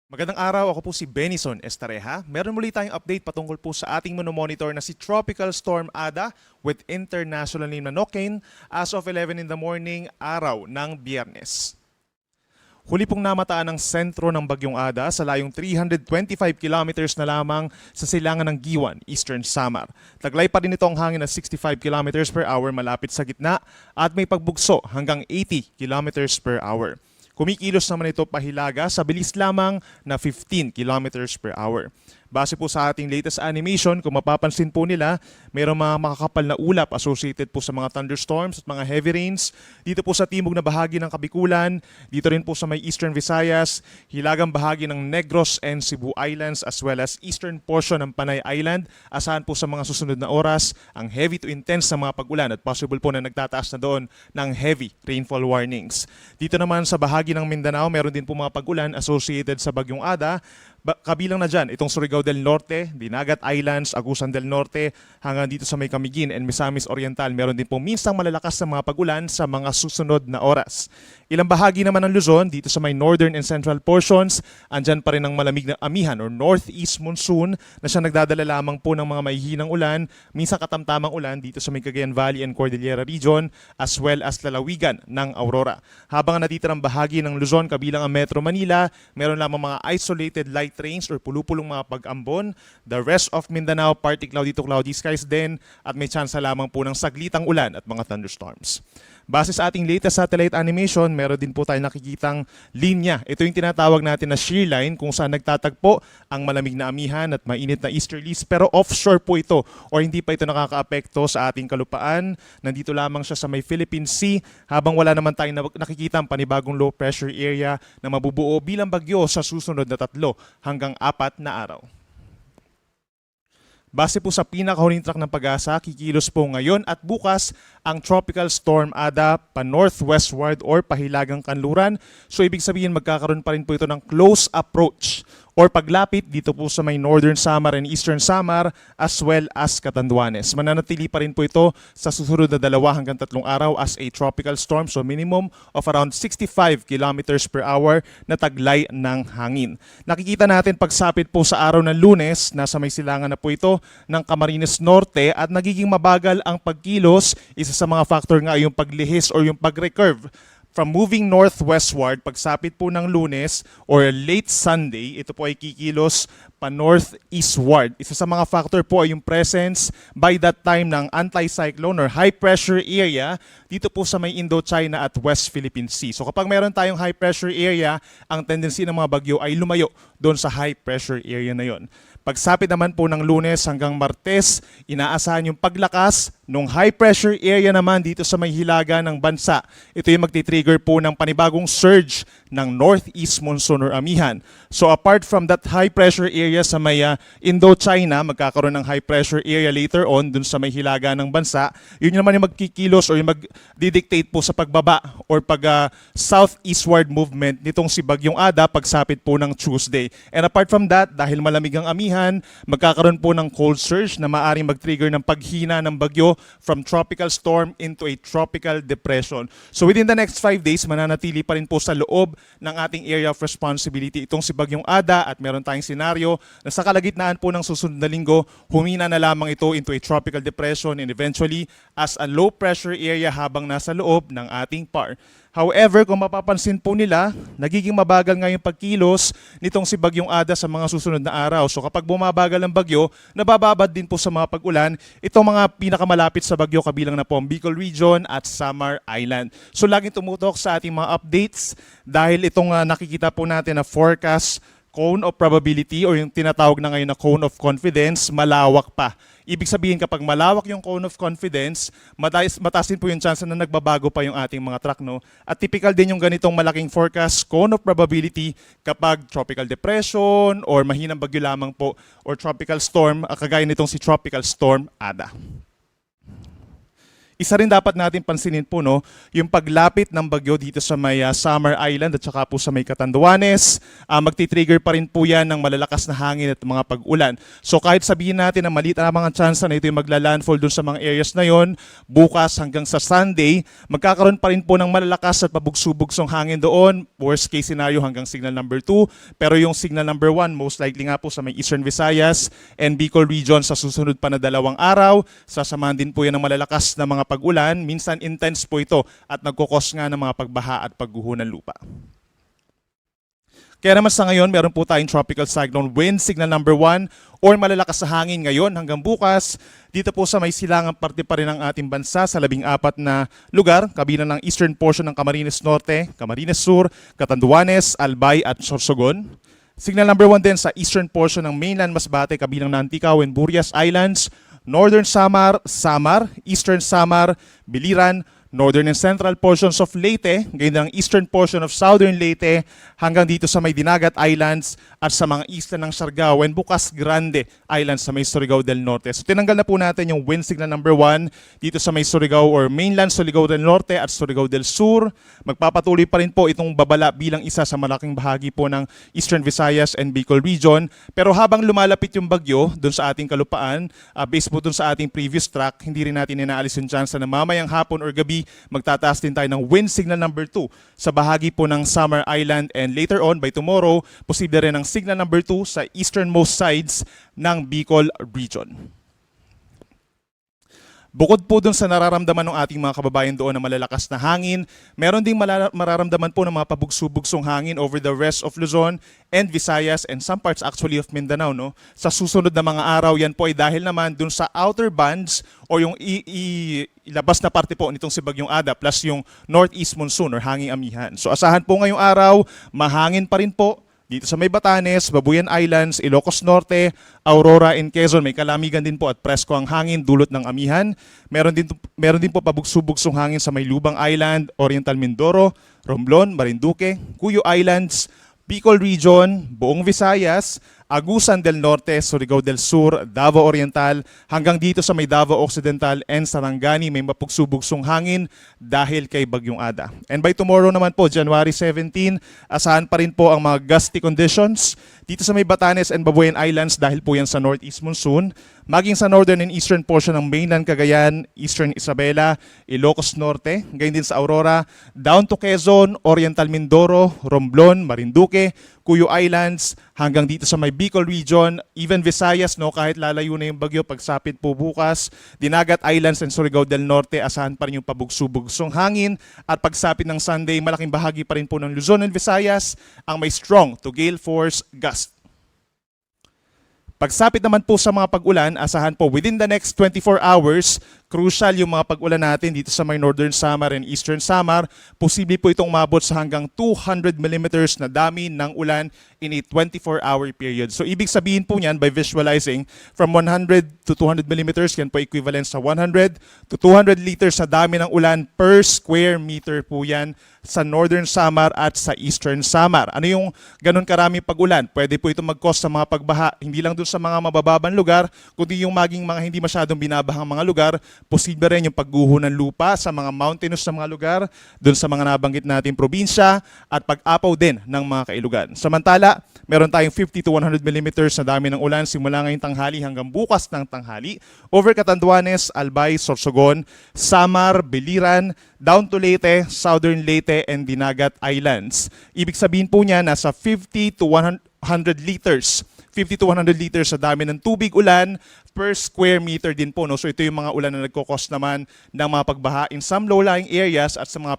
Magandang araw, ako po si Benison Estareja. Meron muli tayong update patungkol po sa ating monitor na si Tropical Storm Ada with international name na Nokain as of 11 in the morning, araw ng Biyernes. Huli pong namataan ng sentro ng Bagyong Ada sa layong 325 kilometers na lamang sa silangan ng Giwan, Eastern Samar. Taglay pa rin ito ang hangin na 65 kilometers per hour malapit sa gitna at may pagbugso hanggang 80 kilometers per hour. Kumikilos naman ito pahilaga sa bilis lamang na 15 kilometers per hour. Base po sa ating latest animation, kung mapapansin po nila, mayroong mga makakapal na ulap associated po sa mga thunderstorms at mga heavy rains. Dito po sa timog na bahagi ng Kabikulan, dito rin po sa may Eastern Visayas, hilagang bahagi ng Negros and Cebu Islands as well as eastern portion ng Panay Island. Asahan po sa mga susunod na oras ang heavy to intense na mga pag-ulan at possible po na nagtataas na doon ng heavy rainfall warnings. Dito naman sa bahagi ng Mindanao, meron din po mga pag-ulan associated sa Bagyong Ada. Kabilang na dyan, itong Surigao del Norte, Dinagat Islands, Agusan del Norte, hanggang dito sa may Camiguin and Misamis Oriental. Meron din po minsang malalakas na mga pag-ulan sa mga susunod na oras. Ilang bahagi naman ng Luzon, dito sa may northern and central portions, andyan pa rin ang malamig na amihan or northeast monsoon na siya nagdadala lamang po ng mga mahihinang ulan, minsang katamtamang ulan dito sa may Cagayan Valley and Cordillera region as well as lalawigan ng Aurora. Habang ang natitirang bahagi ng Luzon kabilang ang Metro Manila, meron lamang mga isolated light rains or pulupulong mga pag-ambon. The rest of Mindanao, partly cloudy to cloudy skies din at may tsansa lamang po ng saglitang ulan at mga thunderstorms. Base sa ating latest satellite animation, meron din po tayong nakikitang linya. Ito yung tinatawag natin na shear line kung saan nagtatagpo ang malamig na amihan at mainit na easterlies pero offshore po ito o hindi pa ito nakakaapekto sa ating kalupaan. Nandito lamang siya sa may Philippine Sea habang wala naman tayong nakikita ang panibagong low pressure area na mabubuo bilang bagyo sa susunod na 3 hanggang 4 na araw. Base po sa pinakahuling track ng Pag-asa, kikilos po ngayon at bukas ang Tropical Storm Ada pa-northwestward or pahilagang kanluran. So ibig sabihin magkakaroon pa rin po ito ng close approach or paglapit dito po sa may Northern Samar and Eastern Samar as well as Catanduanes. Mananatili pa rin po ito sa susunod na 2 hanggang 3 araw as a tropical storm, so minimum of around 65 kilometers per hour na taglay ng hangin. Nakikita natin pagsapit po sa araw ng Lunes, nasa may silangan na po ito ng Camarines Norte at nagiging mabagal ang pagkilos. Isa sa mga factor nga yung paglihis or yung pag-recurve from moving northwestward, pagsapit po ng Lunes or late Sunday, ito po ay kikilos pa northeastward. Isa sa mga factor po ay yung presence by that time ng anticyclone or high pressure area dito po sa may Indochina at West Philippine Sea. So kapag meron tayong high pressure area, ang tendency ng mga bagyo ay lumayo doon sa high pressure area na yon. Pagsapit naman po ng Lunes hanggang Martes, inaasahan yung paglakas ng high pressure area naman dito sa may hilaga ng bansa. Ito yung magti-trigger po ng panibagong surge ng northeast monsoon or amihan. So apart from that high pressure area sa may Indochina, magkakaroon ng high pressure area later on dun sa may hilaga ng bansa. Yun naman yung magkikilos or yung mag-dictate po sa pagbaba or pag southeastward movement nitong si Bagyong Ada pagsapit po ng Tuesday. And apart from that, dahil malamig ang amihan, magkakaroon po ng cold surge na maaaring mag-trigger ng paghina ng bagyo from tropical storm into a tropical depression. So within the next 5 days, mananatili pa rin po sa loob ng ating area of responsibility itong si Bagyong Ada at meron tayong senaryo na sa kalagitnaan po ng susunod na linggo, humina na lamang ito into a tropical depression and eventually as a low pressure area habang nasa loob ng ating PAR. However, kung mapapansin po nila, nagiging mabagal nga yung pagkilos nitong si Bagyong Ada sa mga susunod na araw. So kapag bumabagal ang bagyo, nabababad din po sa mga pag-ulan itong mga pinakamalapit sa bagyo kabilang na po ang Bicol Region at Samar Island. So laging tumutok sa ating mga updates dahil itong nakikita po natin na forecast cone of probability or yung tinatawag na ngayon na cone of confidence, malawak pa. Ibig sabihin kapag malawak yung cone of confidence, mataas din po yung chance na nagbabago pa yung ating mga track, no? At typical din yung ganitong malaking forecast cone of probability kapag tropical depression or mahinang bagyo lamang po or tropical storm, kagaya nitong si Tropical Storm Ada. isa rin dapat natin pansinin po, no, yung paglapit ng bagyo dito sa may Samar Island at saka po sa may Catanduanes, magti-trigger pa rin po yan ng malalakas na hangin at mga pag-ulan. So kahit sabihin natin na maliit ang mga chance na ito yung magla-landfall dun sa mga areas na yon, bukas hanggang sa Sunday, magkakaroon pa rin po ng malalakas at pabugso-bugsong hangin doon. Worst case scenario hanggang signal number 2, pero yung signal number 1 most likely nga po sa may Eastern Visayas and Bicol region sa susunod pa na 2 araw. Sasamahan din po yan ng malalakas na mga pag-ulan, minsan intense po ito at nagkukos nga ng mga pagbaha at pagguho ng lupa. Kaya naman sa ngayon, meron po tayong tropical cyclone wind signal number 1 or malalakas sa hangin ngayon hanggang bukas. Dito po sa may silangang parte pa rin ng ating bansa sa 14 na lugar, kabilang ng eastern portion ng Camarines Norte, Camarines Sur, Catanduanes, Albay at Sorsogon. Signal number 1 din sa eastern portion ng mainland Masbate, kabilang ng Anticao and Burias Islands, Northern Samar, Eastern Samar, Biliran, northern and central portions of Leyte, gayon ang eastern portion of southern Leyte, hanggang dito sa may Dinagat Islands at sa mga isla ng Siargao and Bukas Grande Islands sa may Surigao del Norte. So tinanggal na po natin yung wind signal number 1 dito sa may Surigao or mainland Surigao del Norte at Surigao del Sur. Magpapatuloy pa rin po itong babala bilang isa sa malaking bahagi po ng Eastern Visayas and Bicol region. Pero habang lumalapit yung bagyo dun sa ating kalupaan, based po dun sa ating previous track, hindi rin natin inaalis yung chance na mamayang hapon or gabi magtataas din tayo ng wind signal number 2 sa bahagi po ng Samar Island, and later on by tomorrow, posible rin ang signal number 2 sa easternmost sides ng Bicol region. Bukod po dun sa nararamdaman ng ating mga kababayan doon na malalakas na hangin, meron ding mararamdaman po ng mga pabugso-bugsong hangin over the rest of Luzon and Visayas and some parts actually of Mindanao. No? Sa susunod na mga araw, yan po ay dahil naman dun sa outer bands o yung ilabas na parte po nitong si Bagyong Ada plus yung northeast monsoon or hanging amihan. So asahan po ngayong araw, mahangin pa rin po dito sa may Batanes, Babuyan Islands, Ilocos Norte, Aurora and Quezon. May kalamigan din po at presko ang hangin dulot ng amihan. Meron din po pabugso-bugsong hangin sa may Lubang Island, Oriental Mindoro, Romblon, Marinduque, Cuyo Islands, Bicol Region, buong Visayas, Agusan del Norte, Surigao del Sur, Davao Oriental, hanggang dito sa may Davao Occidental and Sarangani may mapugsubugsong hangin dahil kay Bagyong Ada. And by tomorrow naman po, January 17, asahan pa rin po ang mga gusty conditions dito sa may Batanes and Babuyan Islands dahil po yan sa northeast monsoon, maging sa northern and eastern portion ng mainland Cagayan, eastern Isabela, Ilocos Norte, gayon din sa Aurora, down to Quezon, Oriental Mindoro, Romblon, Marinduque, Cuyo Islands, hanggang dito sa may Bicol region, even Visayas, no, kahit lalayo na yung bagyo, pagsapit po bukas, Dinagat Islands and Surigao del Norte, asahan pa rin yung pabugso-bugsong hangin, at pagsapit ng Sunday, malaking bahagi pa rin po ng Luzon and Visayas ang may strong to gale force gust. Pagsapit naman po sa mga pag-ulan, asahan po within the next 24 hours, crucial yung mga pag-ulan natin dito sa may Northern Samar and Eastern Samar. Posible po itong umabot sa hanggang 200 millimeters na dami ng ulan in a 24-hour period. So ibig sabihin po niyan by visualizing from 100 to 200 millimeters, yan po equivalent sa 100 to 200 liters na dami ng ulan per square meter po yan sa Northern Samar at sa Eastern Samar. Ano yung ganun karami pag-ulan? Pwede po ito mag-cause sa mga pagbaha, hindi lang doon sa mga mabababang lugar, kundi yung maging mga hindi masyadong binabahang mga lugar. Posible rin yung pagguho ng lupa sa mga mountainous na mga lugar, doon sa mga nabanggit nating probinsya, at pag-apaw din ng mga kailugan. Samantala, meron tayong 50 to 100 millimeters na dami ng ulan simula ngayong tanghali hanggang bukas ng tanghali over Catanduanes, Albay, Sorsogon, Samar, Biliran, down to Leyte, Southern Leyte, and Dinagat Islands. Ibig sabihin po niya nasa 50 to 100 liters. 50 to 100 liters sa dami ng tubig ulan per square meter din po. No? So ito yung mga ulan na nagkukos naman ng mga pagbaha in some low-lying areas at sa mga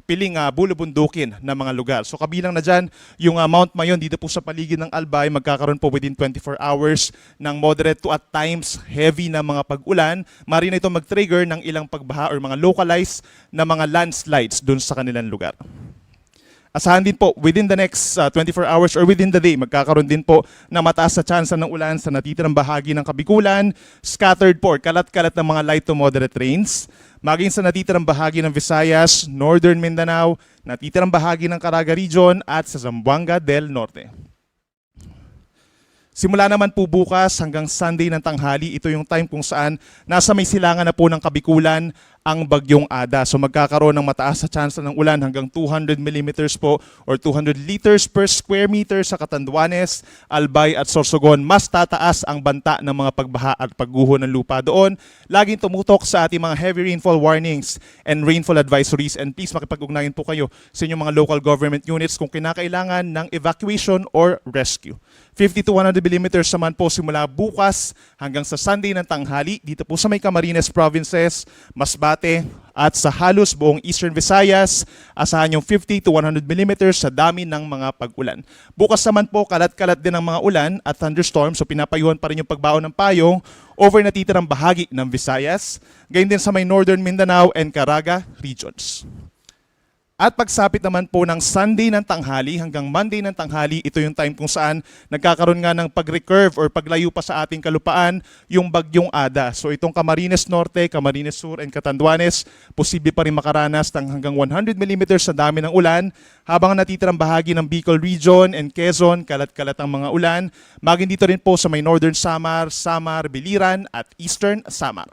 piling bulubundukin na mga lugar. So kabilang na dyan yung Mount Mayon dito po sa paligid ng Albay, magkakaroon po within 24 hours ng moderate to at times heavy na mga pag-ulan. Mari na ito mag-trigger ng ilang pagbaha or mga localized na mga landslides dun sa kanilang lugar. Asahan din po, within the next 24 hours or within the day, magkakaroon din po na mataas na tsansa ng ulan sa natitirang bahagi ng Kabikulan, scattered po, kalat-kalat ng mga light to moderate rains, maging sa natitirang bahagi ng Visayas, Northern Mindanao, natitirang bahagi ng Caraga Region at sa Zamboanga del Norte. Simula naman po bukas hanggang Sunday ng tanghali, ito yung time kung saan nasa may silangan na po ng Kabikulan ang bagyong Ada. So magkakaroon ng mataas na chance ng ulan hanggang 200 millimeters po or 200 liters per square meter sa Catanduanes, Albay at Sorsogon. Mas tataas ang banta ng mga pagbaha at pagguho ng lupa doon. Laging tumutok sa ating mga heavy rainfall warnings and rainfall advisories, and please makipag-ugnayan po kayo sa inyong mga local government units kung kinakailangan ng evacuation or rescue. 50 to 100 millimeters naman po simula bukas hanggang sa Sunday ng tanghali dito po sa may Camarines Provinces, Masbate at sa halos buong Eastern Visayas. Asahan yung 50 to 100 millimeters sa dami ng mga pag-ulan. Bukas naman po kalat-kalat din ang mga ulan at thunderstorms, so pinapayuhan pa rin yung pagbaon ng payong over natitirang bahagi ng Visayas, gayon din sa may Northern Mindanao and Caraga regions. At pagsapit naman po ng Sunday ng tanghali hanggang Monday ng tanghali, ito yung time kung saan nagkakaroon nga ng pag-recurve or paglayo pa sa ating kalupaan yung bagyong Ada. So itong Camarines Norte, Camarines Sur, and Catanduanes, posible pa rin makaranas ng hanggang 100 millimeters sa dami ng ulan, habang natitirang bahagi ng Bicol Region and Quezon, kalat-kalat ang mga ulan. Maging dito rin po sa may Northern Samar, Samar, Biliran at Eastern Samar.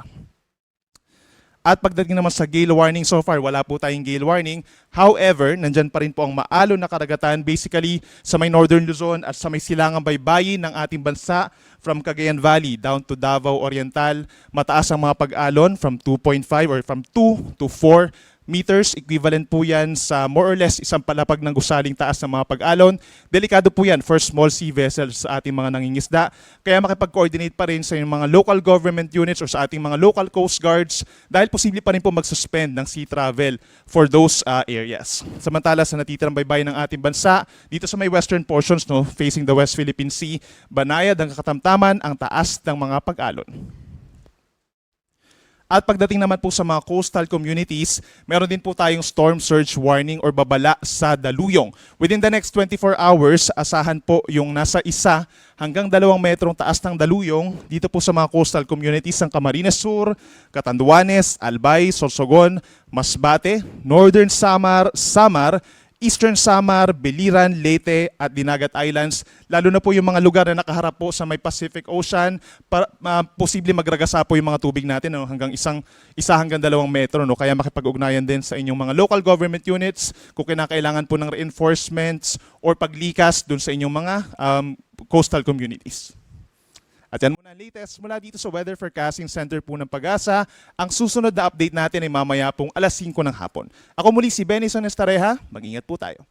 At pagdating naman sa gale warning, so far wala po tayong gale warning. However, nandyan pa rin po ang maalon na karagatan basically sa may Northern Luzon at sa may silangang baybayin ng ating bansa from Cagayan Valley down to Davao Oriental. Mataas ang mga pag-alon from 2.5 or from 2 to 4 meters. Equivalent po yan sa more or less isang palapag ng gusaling taas ng mga pag-alon. Delikado po yan for small sea vessels sa ating mga nangingisda. Kaya makipag-coordinate pa rin sa inyong mga local government units or sa ating mga local coast guards dahil posible pa rin po mag-suspend ng sea travel for those areas. Samantala sa natitirang baybayin ng ating bansa, dito sa may western portions, no, facing the West Philippine Sea, banayad ang katamtaman ang taas ng mga pag-alon. At pagdating naman po sa mga coastal communities, meron din po tayong storm surge warning or babala sa daluyong. Within the next 24 hours, asahan po yung nasa 1 hanggang 2 metrong taas ng daluyong dito po sa mga coastal communities ng Camarines Sur, Catanduanes, Albay, Sorsogon, Masbate, Northern Samar, Samar, Eastern Samar, Biliran, Leyte at Dinagat Islands. Lalo na po yung mga lugar na nakaharap po sa may Pacific Ocean, posible magragasa po yung mga tubig natin, no, hanggang 1 hanggang 2 metro. No? Kaya makipag-ugnayan din sa inyong mga local government units kung kinakailangan po ng reinforcements or paglikas dun sa inyong mga coastal communities. At yan muna ang latest mula dito sa Weather Forecasting Center po ng Pag-asa. Ang susunod na update natin ay mamaya pong 5:00 ng hapon. Ako muli si Benison Estareja. Mag-ingat po tayo.